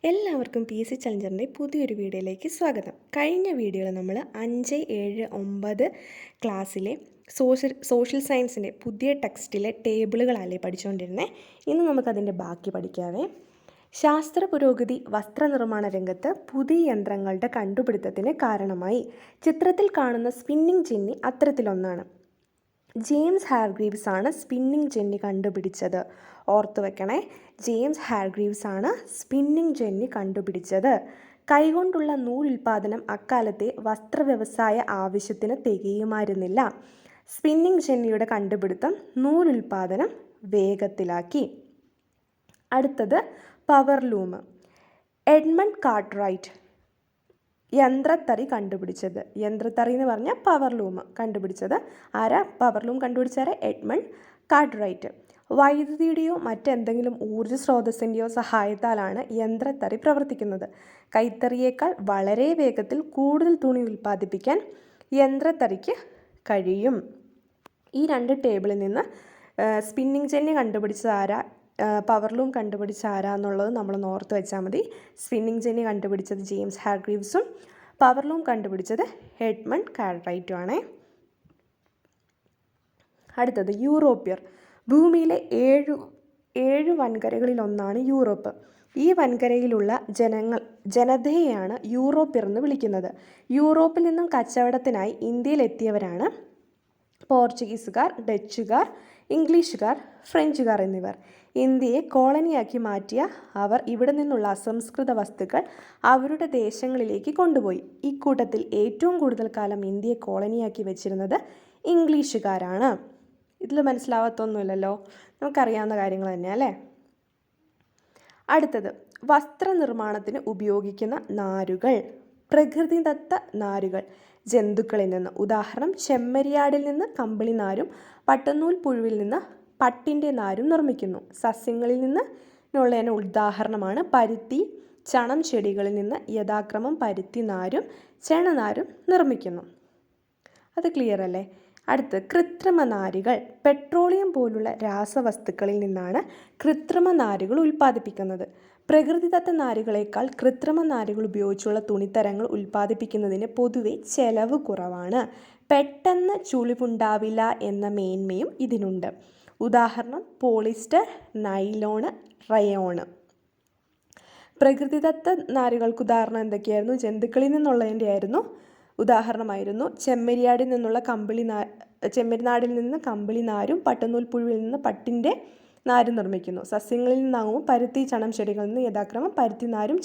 എല്ലാവർക്കും PSC ചലഞ്ചറിൻ്റെ പുതിയൊരു വീഡിയോയിലേക്ക് സ്വാഗതം. കഴിഞ്ഞ വീഡിയോയിൽ നമ്മൾ 5, 7, 9 ക്ലാസ്സിലെ സോഷ്യൽ സയൻസിൻ്റെ പുതിയ ടെക്സ്റ്റിലെ ടേബിളുകളല്ലേ പഠിച്ചുകൊണ്ടിരുന്നത്. ഇന്ന് നമുക്കതിൻ്റെ ബാക്കി പഠിക്കാവേ. ശാസ്ത്ര പുരോഗതി വസ്ത്രനിർമ്മാണ രംഗത്ത് പുതിയ യന്ത്രങ്ങളുടെ കണ്ടുപിടുത്തത്തിന് കാരണമായി. ചിത്രത്തിൽ കാണുന്ന സ്പിന്നിംഗ് ജെന്നി അത്തരത്തിലൊന്നാണ്. ജെയിംസ് ഹാർഗ്രീവ്സ് ആണ് സ്പിന്നിംഗ് ജെന്നി കണ്ടുപിടിച്ചത്. ഓർത്തു വെക്കണേ, ജെയിംസ് ഹാർഗ്രീവ്സ് ആണ് സ്പിന്നിംഗ് ജെന്നി കണ്ടുപിടിച്ചത്. കൈകൊണ്ടുള്ള നൂലുൽപാദനം അക്കാലത്തെ വസ്ത്രവ്യവസായ ആവശ്യത്തിന് തികയുമായിരുന്നില്ല. സ്പിന്നിംഗ് ജെന്നിയുടെ കണ്ടുപിടുത്തം നൂലുൽപാദനം വേഗത്തിലാക്കി. അടുത്തത് പവർലൂം. എഡ്മണ്ട് കാർട്ട്റൈറ്റ് യന്ത്രത്തറി കണ്ടുപിടിച്ചത്. യന്ത്രത്തറി എന്ന് പറഞ്ഞാൽ പവർലൂം കണ്ടുപിടിച്ചത് ആരാ? പവർലൂം കണ്ടുപിടിച്ചാൽ എഡ്മണ്ട് കാർട്ട്റൈറ്റ്. വൈദ്യുതിയുടെയോ മറ്റെന്തെങ്കിലും ഊർജ്ജ സ്രോതസ്സിൻ്റെയോ സഹായത്താലാണ് യന്ത്രത്തറി പ്രവർത്തിക്കുന്നത്. കൈത്തറിയേക്കാൾ വളരെ വേഗത്തിൽ കൂടുതൽ തുണി ഉൽപ്പാദിപ്പിക്കാൻ യന്ത്രത്തറിക്ക് കഴിയും. ഈ രണ്ട് ടേബിളിൽ നിന്ന് സ്പിന്നിംഗ് ജെന്നി കണ്ടുപിടിച്ചത് ആരാ, പവർലൂം കണ്ടുപിടിച്ച ആരാ എന്നുള്ളത് നമ്മൾ ഓർത്ത് വെച്ചാൽ മതി. സ്പിന്നിംഗ് ജെന്നി കണ്ടുപിടിച്ചത് ജെയിംസ് ഹാർഗ്രീവ്സും പവർലൂം കണ്ടുപിടിച്ചത് എഡ്മണ്ട് കാർട്ട്റൈറ്റും ആണേ. അടുത്തത് യൂറോപ്യർ. ഭൂമിയിലെ ഏഴ് വൻകരകളിലൊന്നാണ് യൂറോപ്പ്. ഈ വൻകരയിലുള്ള ജനതയെയാണ് യൂറോപ്യർ എന്ന് വിളിക്കുന്നത്. യൂറോപ്പിൽ നിന്നും കച്ചവടത്തിനായി ഇന്ത്യയിലെത്തിയവരാണ് പോർച്ചുഗീസുകാർ, ഡച്ചുകാർ, ഇംഗ്ലീഷുകാർ, ഫ്രഞ്ചുകാർ എന്നിവർ. ഇന്ത്യയെ കോളനിയാക്കി മാറ്റിയ അവർ ഇവിടെ നിന്നുള്ള അസംസ്കൃത വസ്തുക്കൾ അവരുടെ ദേശങ്ങളിലേക്ക് കൊണ്ടുപോയി. ഇക്കൂട്ടത്തിൽ ഏറ്റവും കൂടുതൽ കാലം ഇന്ത്യയെ കോളനിയാക്കി വെച്ചിരുന്നത് ഇംഗ്ലീഷുകാരാണ്. ഇതിൽ മനസ്സിലാവാത്തൊന്നുമില്ലല്ലോ, നമുക്കറിയാവുന്ന കാര്യങ്ങൾ തന്നെയാണ് അല്ലേ. അടുത്തത് വസ്ത്രനിർമ്മാണത്തിന് ഉപയോഗിക്കുന്ന നാരുകൾ. പ്രകൃതിദത്ത നാരുകൾ ജന്തുക്കളിൽ നിന്ന്, ഉദാഹരണം ചെമ്മരിയാടിൽ നിന്ന് കമ്പിളി നാരും പട്ടുനൂൽ പുഴുവിൽ നിന്ന് പട്ടിൻ്റെ നാരും നിർമ്മിക്കുന്നു. സസ്യങ്ങളിൽ നിന്നുള്ളതിന് ഉദാഹരണമാണ് പരുത്തി, ചണം. ചെടികളിൽ നിന്ന് യഥാക്രമം പരുത്തി നാരും ചെണനാരും നിർമ്മിക്കുന്നു. അത് ക്ലിയർ അല്ലേ? അടുത്ത് കൃത്രിമ നാരുകൾ. പെട്രോളിയം പോലുള്ള രാസവസ്തുക്കളിൽ നിന്നാണ് കൃത്രിമ നാരുകൾ ഉൽപ്പാദിപ്പിക്കുന്നത്. പ്രകൃതിദത്ത നാരുകളേക്കാൾ കൃത്രിമ നാരുകൾ ഉപയോഗിച്ചുള്ള തുണിത്തരങ്ങൾ ഉൽപ്പാദിപ്പിക്കുന്നതിന് പൊതുവെ ചെലവ് കുറവാണ്. പെട്ടെന്ന് ചുളിവുണ്ടാവില്ല എന്ന മേന്മയും ഇതിനുണ്ട്. ഉദാഹരണം പോളിസ്റ്റർ, നൈലോണ്, റയോണ്. പ്രകൃതിദത്ത നാരുകൾക്ക് ഉദാഹരണം എന്തൊക്കെയായിരുന്നു? ജന്തുക്കളിൽ നിന്നുള്ളതിൻ്റെ ആയിരുന്നു. ഉദാഹരണമായിരുന്നു ചെമ്മരിയാടിൽ നിന്നുള്ള ചെമ്മരിനാടിൽ നിന്ന് കമ്പിളി നാരും പട്ടുനൂൽ പുഴുവിൽ നിന്ന് പട്ടിൻ്റെ നാരും നിർമ്മിക്കുന്നു. സസ്യങ്ങളിൽ നിന്നാകുമ്പോൾ പരുത്തി, ചണം. ചെടികളിൽ നിന്ന് യഥാക്രമം പരുത്തി നാരും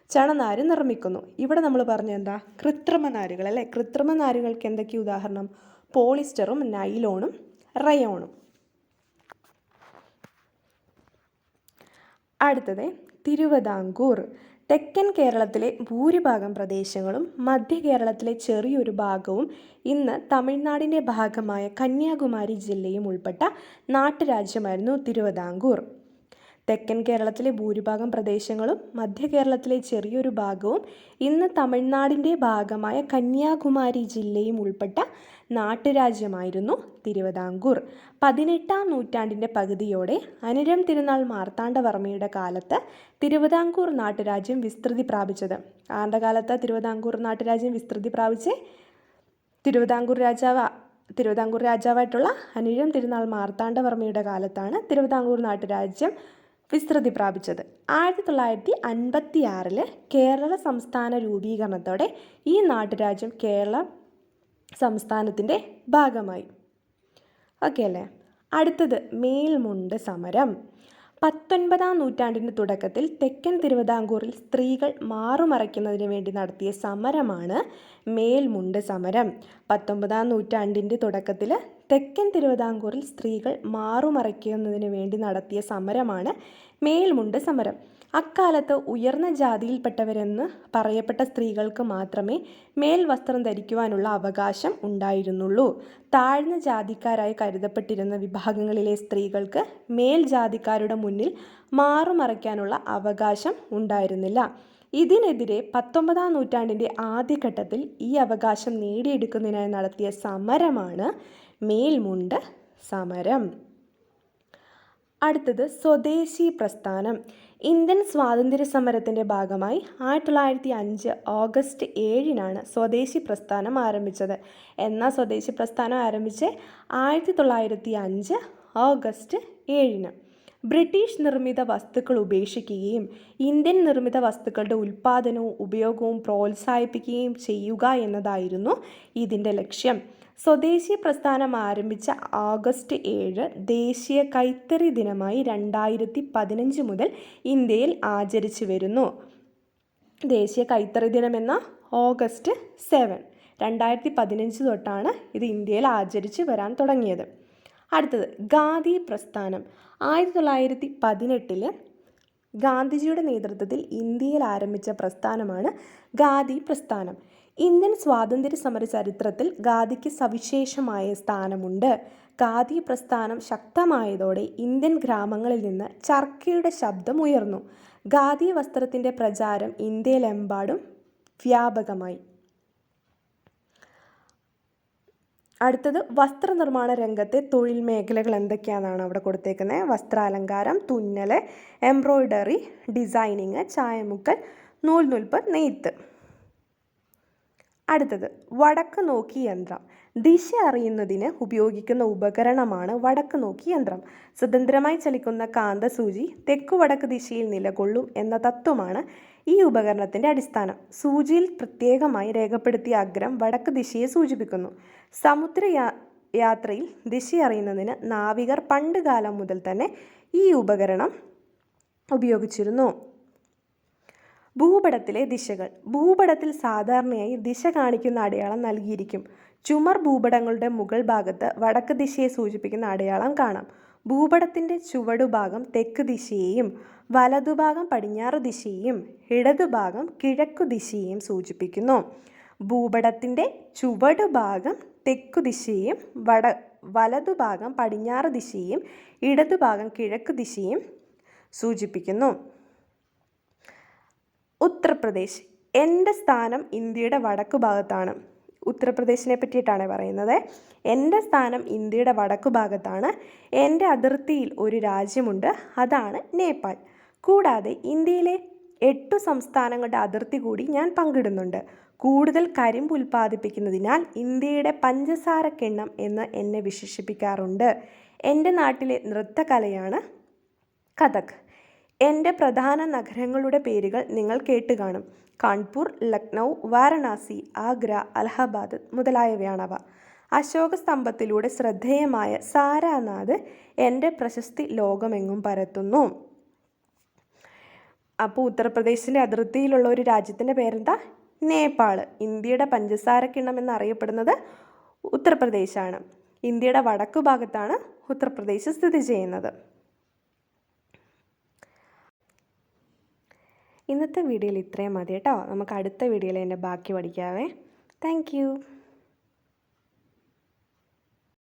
ചണനാരും നിർമ്മിക്കുന്നു. ഇവിടെ നമ്മൾ പറഞ്ഞ എന്താ? കൃത്രിമ നാരുകൾ അല്ലേ. കൃത്രിമ നാരുകൾക്ക് എന്തൊക്കെ ഉദാഹരണം? പോളിസ്റ്ററും നൈലോണും റയോണും. അടുത്തത് തിരുവിതാംകൂർ. തെക്കൻ കേരളത്തിലെ ഭൂരിഭാഗം പ്രദേശങ്ങളും മധ്യ കേരളത്തിലെ ചെറിയൊരു ഭാഗവും ഇന്ന് തമിഴ്നാടിൻ്റെ ഭാഗമായ കന്യാകുമാരി ജില്ലയും ഉൾപ്പെട്ട നാട്ടുരാജ്യമായിരുന്നു തിരുവിതാംകൂർ. തെക്കൻ കേരളത്തിലെ ഭൂരിഭാഗം പ്രദേശങ്ങളും മധ്യ കേരളത്തിലെ ചെറിയൊരു ഭാഗവും ഇന്ന് തമിഴ്നാടിൻ്റെ ഭാഗമായ കന്യാകുമാരി ജില്ലയും ഉൾപ്പെട്ട നാട്ടുരാജ്യമായിരുന്നു തിരുവിതാംകൂർ. 18-ാം നൂറ്റാണ്ടിൻ്റെ പകുതിയോടെ അനിഴം തിരുനാൾ മാർത്താണ്ഡവർമ്മയുടെ കാലത്ത് തിരുവിതാംകൂർ നാട്ടുരാജ്യം വിസ്തൃതി പ്രാപിച്ചത്. ആരുടെ കാലത്ത് തിരുവിതാംകൂർ നാട്ടുരാജ്യം വിസ്തൃതി പ്രാപിച്ചേ? തിരുവിതാംകൂർ രാജാവായിട്ടുള്ള അനിഴം തിരുനാൾ മാർത്താണ്ഡവർമ്മയുടെ കാലത്താണ് തിരുവിതാംകൂർ നാട്ടുരാജ്യം വിസ്തൃതി പ്രാപിച്ചത്. 1956 കേരള സംസ്ഥാന രൂപീകരണത്തോടെ ഈ നാട്ടുരാജ്യം കേരള സംസ്ഥാനത്തിൻ്റെ ഭാഗമായി. ഓക്കെ അല്ലേ? അടുത്തത് മേൽമുണ്ട് സമരം. 19-ാം നൂറ്റാണ്ടിൻ്റെ തുടക്കത്തിൽ തെക്കൻ തിരുവിതാംകൂറിൽ സ്ത്രീകൾ മാറുമറയ്ക്കുന്നതിന് വേണ്ടി നടത്തിയ സമരമാണ് മേൽമുണ്ട് സമരം. 19-ാം നൂറ്റാണ്ടിൻ്റെ തുടക്കത്തിൽ തെക്കൻ തിരുവിതാംകൂറിൽ സ്ത്രീകൾ മാറുമറയ്ക്കുന്നതിന് വേണ്ടി നടത്തിയ സമരമാണ് മേൽമുണ്ട് സമരം. അക്കാലത്ത് ഉയർന്ന ജാതിയിൽപ്പെട്ടവരെന്ന് പറയപ്പെട്ട സ്ത്രീകൾക്ക് മാത്രമേ മേൽവസ്ത്രം ധരിക്കുവാനുള്ള അവകാശം ഉണ്ടായിരുന്നുള്ളൂ. താഴ്ന്ന ജാതിക്കാരായി കരുതപ്പെട്ടിരുന്ന വിഭാഗങ്ങളിലെ സ്ത്രീകൾക്ക് മേൽജാതിക്കാരുടെ മുന്നിൽ മാറുമറയ്ക്കാനുള്ള അവകാശം ഉണ്ടായിരുന്നില്ല. ഇതിനെതിരെ 19-ാം നൂറ്റാണ്ടിൻ്റെ ആദ്യഘട്ടത്തിൽ ഈ അവകാശം നേടിയെടുക്കുന്നതിനായി നടത്തിയ സമരമാണ് മേൽമുണ്ട് സമരം. അടുത്തത് സ്വദേശി പ്രസ്ഥാനം. ഇന്ത്യൻ സ്വാതന്ത്ര്യ സമരത്തിൻ്റെ ഭാഗമായി 1905 ഓഗസ്റ്റ് 7-നാണ് സ്വദേശി പ്രസ്ഥാനം ആരംഭിച്ചത്. എന്നാൽ സ്വദേശി പ്രസ്ഥാനം ആരംഭിച്ച് 1905 ഓഗസ്റ്റ് 7-ന്. ബ്രിട്ടീഷ് നിർമ്മിത വസ്തുക്കൾ ഉപേക്ഷിക്കുകയും ഇന്ത്യൻ നിർമ്മിത വസ്തുക്കളുടെ ഉൽപ്പാദനവും ഉപയോഗവും പ്രോത്സാഹിപ്പിക്കുകയും ചെയ്യുക എന്നതായിരുന്നു ഇതിൻ്റെ ലക്ഷ്യം. സ്വദേശി പ്രസ്ഥാനം ആരംഭിച്ച ഓഗസ്റ്റ് 7 ദേശീയ കൈത്തറി ദിനമായി 2015 മുതൽ ഇന്ത്യയിൽ ആചരിച്ചു വരുന്നു. ദേശീയ കൈത്തറി ദിനം എന്ന ഓഗസ്റ്റ് 7 2015 തൊട്ടാണ് ഇത് ഇന്ത്യയിൽ ആചരിച്ചു വരാൻ തുടങ്ങിയത്. അടുത്തത് ഖാദി പ്രസ്ഥാനം. 1918 ഗാന്ധിജിയുടെ നേതൃത്വത്തിൽ ഇന്ത്യയിൽ ആരംഭിച്ച പ്രസ്ഥാനമാണ് ഖാദി പ്രസ്ഥാനം. ഇന്ത്യൻ സ്വാതന്ത്ര്യ സമര ചരിത്രത്തിൽ ഖാദിക്ക് സവിശേഷമായ സ്ഥാനമുണ്ട്. ഖാദി പ്രസ്ഥാനം ശക്തമായതോടെ ഇന്ത്യൻ ഗ്രാമങ്ങളിൽ നിന്ന് ചർക്കയുടെ ശബ്ദം ഉയർന്നു. ഖാദി വസ്ത്രത്തിൻ്റെ പ്രചാരം ഇന്ത്യയിലെമ്പാടും വ്യാപകമായി. അടുത്തത് വസ്ത്രനിർമ്മാണ രംഗത്തെ തൊഴിൽ മേഖലകൾ എന്തൊക്കെയാണെന്നാണ് അവിടെ കൊടുത്തേക്കുന്നത്. വസ്ത്രാലങ്കാരം, തുന്നൽ, എംബ്രോയ്ഡറി, ഡിസൈനിങ്, ചായമുക്കൽ, നൂൽനൂൽപ്പ്, നെയ്ത്ത്. അടുത്തത് വടക്ക് നോക്കി യന്ത്രം. ദിശ അറിയുന്നതിന് ഉപയോഗിക്കുന്ന ഉപകരണമാണ് വടക്ക് നോക്കി യന്ത്രം. സ്വതന്ത്രമായി ചലിക്കുന്ന കാന്തസൂചി തെക്കുവടക്ക് ദിശയിൽ നിലകൊള്ളും എന്ന തത്വമാണ് ഈ ഉപകരണത്തിൻ്റെ അടിസ്ഥാനം. സൂചിയിൽ പ്രത്യേകമായി രേഖപ്പെടുത്തിയ അഗ്രം വടക്ക് ദിശയെ സൂചിപ്പിക്കുന്നു. സമുദ്ര യാത്രയിൽ ദിശ അറിയുന്നതിന് നാവികർ പണ്ട് കാലം മുതൽ തന്നെ ഈ ഉപകരണം ഉപയോഗിച്ചിരുന്നു. ഭൂപടത്തിലെ ദിശകൾ. ഭൂപടത്തിൽ സാധാരണയായി ദിശ കാണിക്കുന്ന അടയാളം നൽകിയിരിക്കും. ചുമർ ഭൂപടങ്ങളുടെ മുകൾ ഭാഗത്ത് വടക്ക് ദിശയെ സൂചിപ്പിക്കുന്ന അടയാളം കാണാം. ഭൂപടത്തിൻ്റെ ചുവടുഭാഗം തെക്ക് ദിശയെയും വലതുഭാഗം പടിഞ്ഞാറ് ദിശയെയും ഇടതുഭാഗം കിഴക്കു ദിശയെയും സൂചിപ്പിക്കുന്നു. ഭൂപടത്തിൻ്റെ ചുവടുഭാഗം തെക്കു ദിശയെയും വലതുഭാഗം പടിഞ്ഞാറ് ദിശയെയും ഇടതുഭാഗം കിഴക്ക് ദിശയെയും സൂചിപ്പിക്കുന്നു. ഉത്തർപ്രദേശ്. എൻ്റെ സ്ഥാനം ഇന്ത്യയുടെ വടക്കു ഭാഗത്താണ്. ഉത്തർപ്രദേശിനെ പറ്റിയിട്ടാണ് പറയുന്നത്. എൻ്റെ സ്ഥാനം ഇന്ത്യയുടെ വടക്കു ഭാഗത്താണ്. എൻ്റെ അതിർത്തിയിൽ ഒരു രാജ്യമുണ്ട്, അതാണ് നേപ്പാൾ. കൂടാതെ ഇന്ത്യയിലെ 8 സംസ്ഥാനങ്ങളുടെ അതിർത്തി കൂടി ഞാൻ പങ്കിടുന്നുണ്ട്. കൂടുതൽ കരിമ്പ് ഉൽപ്പാദിപ്പിക്കുന്നതിനാൽ ഇന്ത്യയുടെ പഞ്ചസാര കിണ്ണം എന്ന് എന്നെ വിശേഷിപ്പിക്കാറുണ്ട്. എൻ്റെ നാട്ടിലെ നൃത്തകലയാണ് കഥക്. എൻ്റെ പ്രധാന നഗരങ്ങളുടെ പേരുകൾ നിങ്ങൾ കേട്ട് കാണും. കാൺപൂർ, ലക്നൗ, വാരണാസി, ആഗ്ര, അലഹബാദ് മുതലായവയാണവ. അശോക സ്തംഭത്തിലൂടെ ശ്രദ്ധേയമായ സാരാനാഥ് എൻ്റെ പ്രശസ്തി ലോകമെങ്ങും പരത്തുന്നു. അപ്പോൾ ഉത്തർപ്രദേശിൻ്റെ അതിർത്തിയിലുള്ള ഒരു രാജ്യത്തിൻ്റെ പേരെന്താ? നേപ്പാൾ. ഇന്ത്യയുടെ പഞ്ചസാര കിണ്ണം എന്നറിയപ്പെടുന്നത് ഉത്തർപ്രദേശാണ്. ഇന്ത്യയുടെ വടക്കു ഭാഗത്താണ് ഉത്തർപ്രദേശ് സ്ഥിതി ചെയ്യുന്നത്. ഇന്നത്തെ വീഡിയോയിൽ ഇത്രയും മതി കേട്ടോ. നമുക്ക് അടുത്ത വീഡിയോയിൽ എൻ്റെ ബാക്കി പഠിക്കാവേ. Thank you.